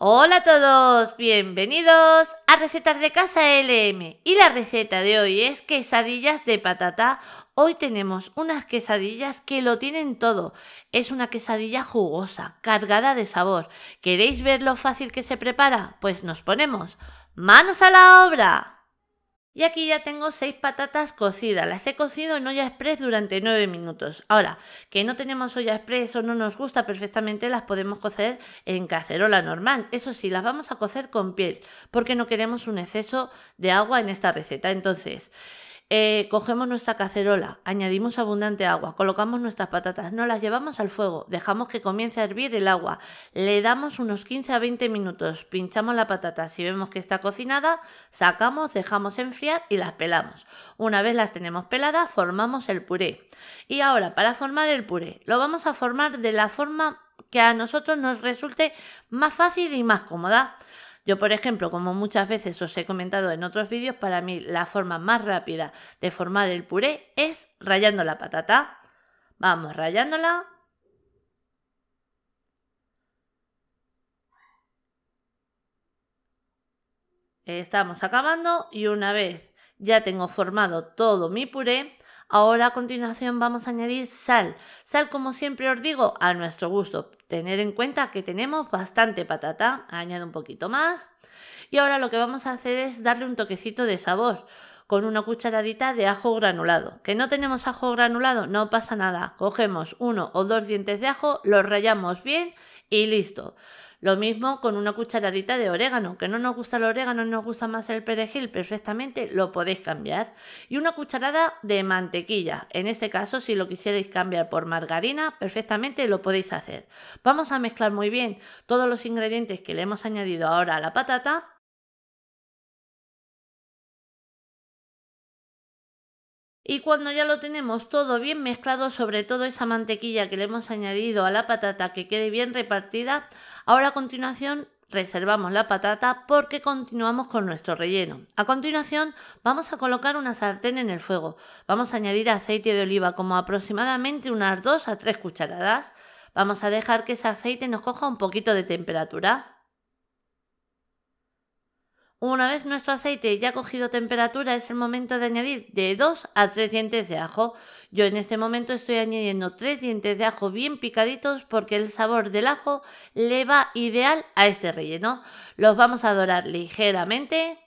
Hola a todos, bienvenidos a Recetas de Casa LM. Y la receta de hoy es quesadillas de patata. Hoy tenemos unas quesadillas que lo tienen todo. Es una quesadilla jugosa, cargada de sabor. ¿Queréis ver lo fácil que se prepara? Pues nos ponemos manos a la obra. Y aquí ya tengo 6 patatas cocidas. Las he cocido en olla express durante 9 minutos. Ahora, que no tenemos olla express o no nos gusta perfectamente, las podemos cocer en cacerola normal. Eso sí, las vamos a cocer con piel, porque no queremos un exceso de agua en esta receta. Entonces, cogemos nuestra cacerola, añadimos abundante agua, colocamos nuestras patatas, nos las llevamos al fuego, dejamos que comience a hervir el agua, le damos unos 15 a 20 minutos, pinchamos la patata, si vemos que está cocinada, sacamos, dejamos enfriar y las pelamos. Una vez las tenemos peladas, formamos el puré. Y ahora, para formar el puré, lo vamos a formar de la forma que a nosotros nos resulte más fácil y más cómoda. Yo, por ejemplo, como muchas veces os he comentado en otros vídeos, para mí la forma más rápida de formar el puré es rallando la patata. Vamos rallándola. Estamos acabando y una vez ya tengo formado todo mi puré, ahora a continuación vamos a añadir sal. Sal, como siempre os digo, a nuestro gusto. Tener en cuenta que tenemos bastante patata. Añado un poquito más. Y ahora lo que vamos a hacer es darle un toquecito de sabor con una cucharadita de ajo granulado. ¿Que no tenemos ajo granulado? No pasa nada. Cogemos 1 o 2 dientes de ajo, los rallamos bien y listo. Lo mismo con una cucharadita de orégano. ¿Que no nos gusta el orégano y nos gusta más el perejil? Perfectamente lo podéis cambiar. Y una cucharada de mantequilla. En este caso, si lo quisierais cambiar por margarina, perfectamente lo podéis hacer. Vamos a mezclar muy bien todos los ingredientes que le hemos añadido ahora a la patata. Y cuando ya lo tenemos todo bien mezclado, sobre todo esa mantequilla que le hemos añadido a la patata que quede bien repartida, ahora a continuación reservamos la patata porque continuamos con nuestro relleno. A continuación vamos a colocar una sartén en el fuego. Vamos a añadir aceite de oliva, como aproximadamente unas 2 a 3 cucharadas. Vamos a dejar que ese aceite nos coja un poquito de temperatura. Una vez nuestro aceite ya ha cogido temperatura, es el momento de añadir de 2 a 3 dientes de ajo. Yo en este momento estoy añadiendo 3 dientes de ajo bien picaditos porque el sabor del ajo le va ideal a este relleno. Los vamos a dorar ligeramente.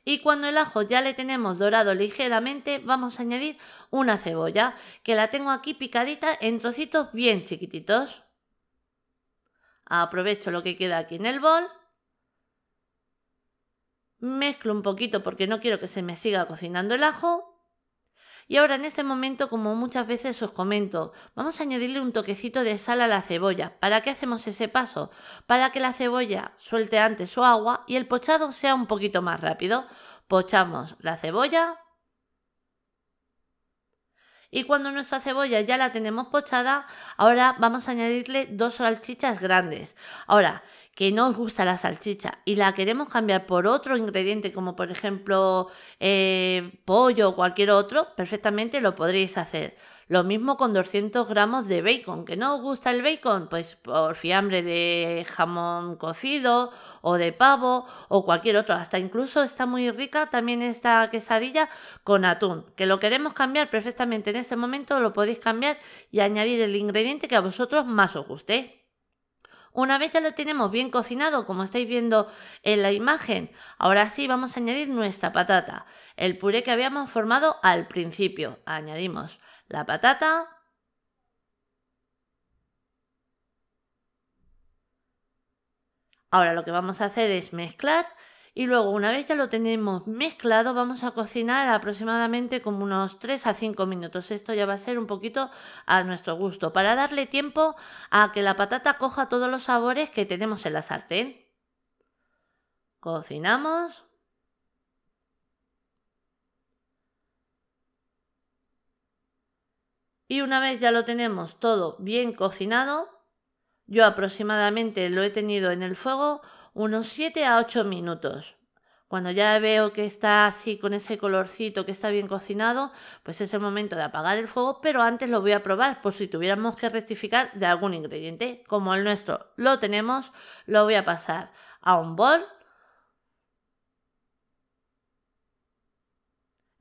Y cuando el ajo ya le tenemos dorado ligeramente, vamos a añadir una cebolla, que la tengo aquí picadita en trocitos bien chiquititos. Aprovecho lo que queda aquí en el bol. Mezclo un poquito porque no quiero que se me siga cocinando el ajo. Y ahora en este momento, como muchas veces os comento, vamos a añadirle un toquecito de sal a la cebolla. ¿Para qué hacemos ese paso? Para que la cebolla suelte antes su agua y el pochado sea un poquito más rápido. Pochamos la cebolla. Y cuando nuestra cebolla ya la tenemos pochada, ahora vamos a añadirle 2 salchichas grandes. Ahora, que no os gusta la salchicha y la queremos cambiar por otro ingrediente, como por ejemplo pollo o cualquier otro, perfectamente lo podréis hacer. Lo mismo con 200 gramos de bacon. ¿Que no os gusta el bacon? Pues por fiambre de jamón cocido o de pavo o cualquier otro. Hasta incluso está muy rica también esta quesadilla con atún. ¿Que lo queremos cambiar? Perfectamente en este momento lo podéis cambiar y añadir el ingrediente que a vosotros más os guste. Una vez ya lo tenemos bien cocinado, como estáis viendo en la imagen, ahora sí vamos a añadir nuestra patata, el puré que habíamos formado al principio. Añadimos la patata. Ahora lo que vamos a hacer es mezclar y luego, una vez ya lo tenemos mezclado, vamos a cocinar aproximadamente como unos 3 a 5 minutos. Esto ya va a ser un poquito a nuestro gusto, para darle tiempo a que la patata coja todos los sabores que tenemos en la sartén. Cocinamos. Y una vez ya lo tenemos todo bien cocinado, yo aproximadamente lo he tenido en el fuego unos 7 a 8 minutos. Cuando ya veo que está así con ese colorcito, que está bien cocinado, pues es el momento de apagar el fuego, pero antes lo voy a probar por si tuviéramos que rectificar de algún ingrediente. Como el nuestro lo tenemos, lo voy a pasar a un bol.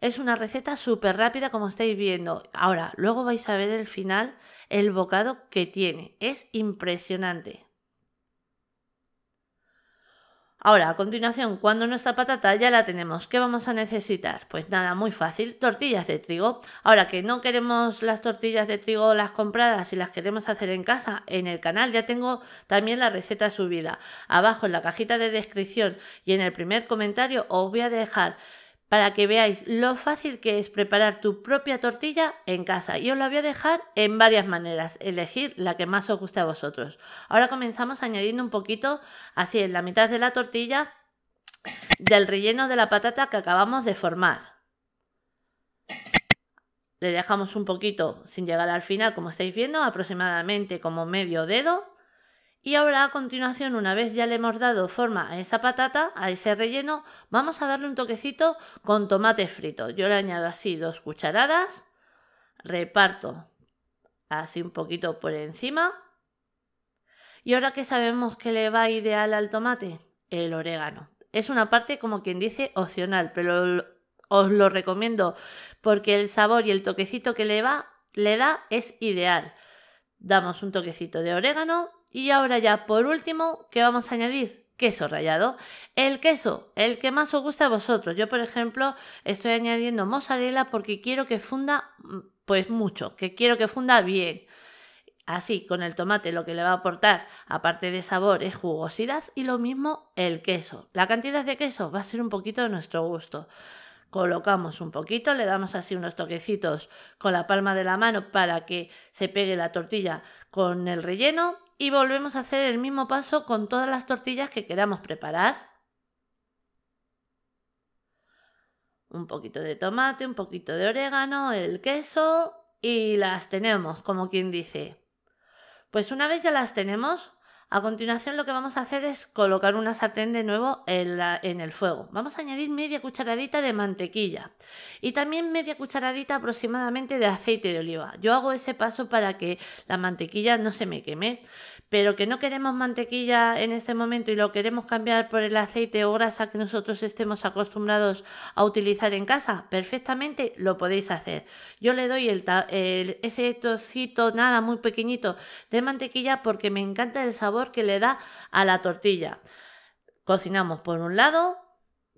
Es una receta súper rápida como estáis viendo. Ahora, luego vais a ver el final, el bocado que tiene. Es impresionante. Ahora, a continuación, cuando nuestra patata ya la tenemos, ¿qué vamos a necesitar? Pues nada, muy fácil, tortillas de trigo. Ahora que no queremos las tortillas de trigo las compradas y las queremos hacer en casa, en el canal ya tengo también la receta subida. Abajo en la cajita de descripción y en el primer comentario os voy a dejar para que veáis lo fácil que es preparar tu propia tortilla en casa. Y os la voy a dejar en varias maneras, elegir la que más os guste a vosotros. Ahora comenzamos añadiendo un poquito, así en la mitad de la tortilla, del relleno de la patata que acabamos de formar. Le dejamos un poquito sin llegar al final, como estáis viendo, aproximadamente como medio dedo. Y ahora a continuación, una vez ya le hemos dado forma a esa patata, a ese relleno, vamos a darle un toquecito con tomate frito. Yo le añado así 2 cucharadas, reparto así un poquito por encima. Y ahora que sabemos que le va ideal al tomate, el orégano. Es una parte, como quien dice, opcional, pero os lo recomiendo porque el sabor y el toquecito que le da es ideal. Damos un toquecito de orégano. Y ahora ya por último, ¿qué vamos a añadir? Queso rallado. El queso, el que más os gusta a vosotros. Yo, por ejemplo, estoy añadiendo mozzarella porque quiero que funda, pues mucho, que quiero que funda bien. Así, con el tomate lo que le va a aportar, aparte de sabor, es jugosidad y lo mismo el queso. La cantidad de queso va a ser un poquito de nuestro gusto. Colocamos un poquito, le damos así unos toquecitos con la palma de la mano para que se pegue la tortilla con el relleno y volvemos a hacer el mismo paso con todas las tortillas que queramos preparar. Un poquito de tomate, un poquito de orégano, el queso y las tenemos, como quien dice. Pues una vez ya las tenemos, a continuación lo que vamos a hacer es colocar una sartén de nuevo en el fuego. Vamos a añadir media cucharadita de mantequilla y también media cucharadita aproximadamente de aceite de oliva. Yo hago ese paso para que la mantequilla no se me queme, pero que no queremos mantequilla en este momento y lo queremos cambiar por el aceite o grasa que nosotros estemos acostumbrados a utilizar en casa, perfectamente lo podéis hacer. Yo le doy ese trocito, nada, muy pequeñito de mantequilla porque me encanta el sabor que le da a la tortilla. Cocinamos por un lado,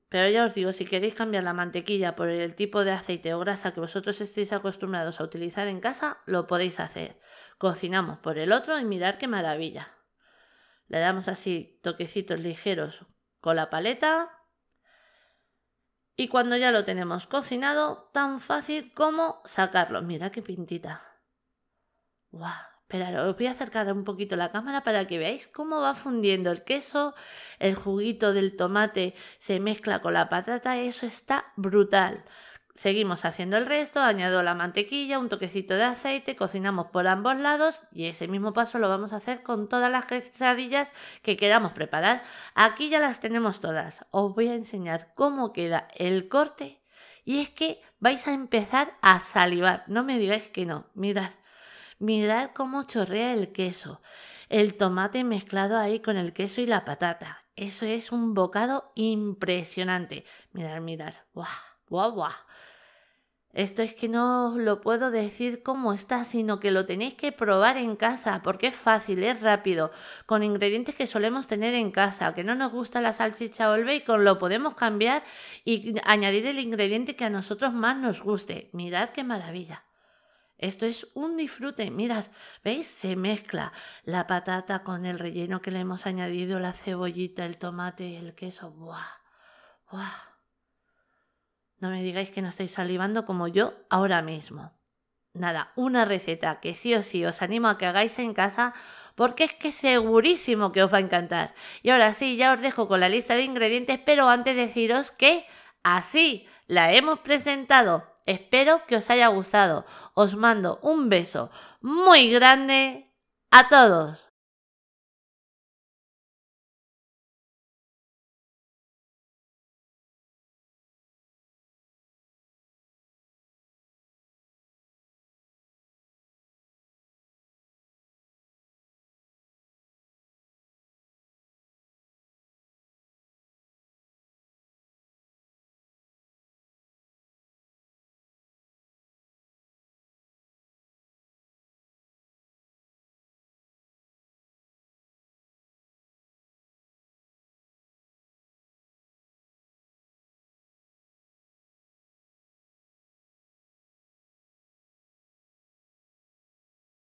pero ya os digo, si queréis cambiar la mantequilla por el tipo de aceite o grasa que vosotros estéis acostumbrados a utilizar en casa, lo podéis hacer. Cocinamos por el otro y mirad qué maravilla. Le damos así toquecitos ligeros con la paleta. Y cuando ya lo tenemos cocinado, tan fácil como sacarlo. Mirad qué pintita. ¡Guau! Esperad, os voy a acercar un poquito la cámara para que veáis cómo va fundiendo el queso, el juguito del tomate se mezcla con la patata, eso está brutal. Seguimos haciendo el resto, añado la mantequilla, un toquecito de aceite, cocinamos por ambos lados y ese mismo paso lo vamos a hacer con todas las quesadillas que queramos preparar. Aquí ya las tenemos todas, os voy a enseñar cómo queda el corte y es que vais a empezar a salivar, no me digáis que no, mirad. Mirad cómo chorrea el queso, el tomate mezclado ahí con el queso y la patata. Eso es un bocado impresionante. Mirad, mirad. ¡Guau! ¡Guau, guau! Esto es que no os lo puedo decir cómo está, sino que lo tenéis que probar en casa, porque es fácil, es rápido, con ingredientes que solemos tener en casa. Que no nos gusta la salchicha o el bacon, lo podemos cambiar y añadir el ingrediente que a nosotros más nos guste. Mirad qué maravilla. Esto es un disfrute, mirad, ¿veis? Se mezcla la patata con el relleno que le hemos añadido, la cebollita, el tomate, el queso. ¡Buah! ¡Buah! No me digáis que no estáis salivando como yo ahora mismo. Nada, una receta que sí o sí os animo a que hagáis en casa porque es que segurísimo que os va a encantar. Y ahora sí, ya os dejo con la lista de ingredientes, pero antes deciros que así la hemos presentado. Espero que os haya gustado. Os mando un beso muy grande a todos.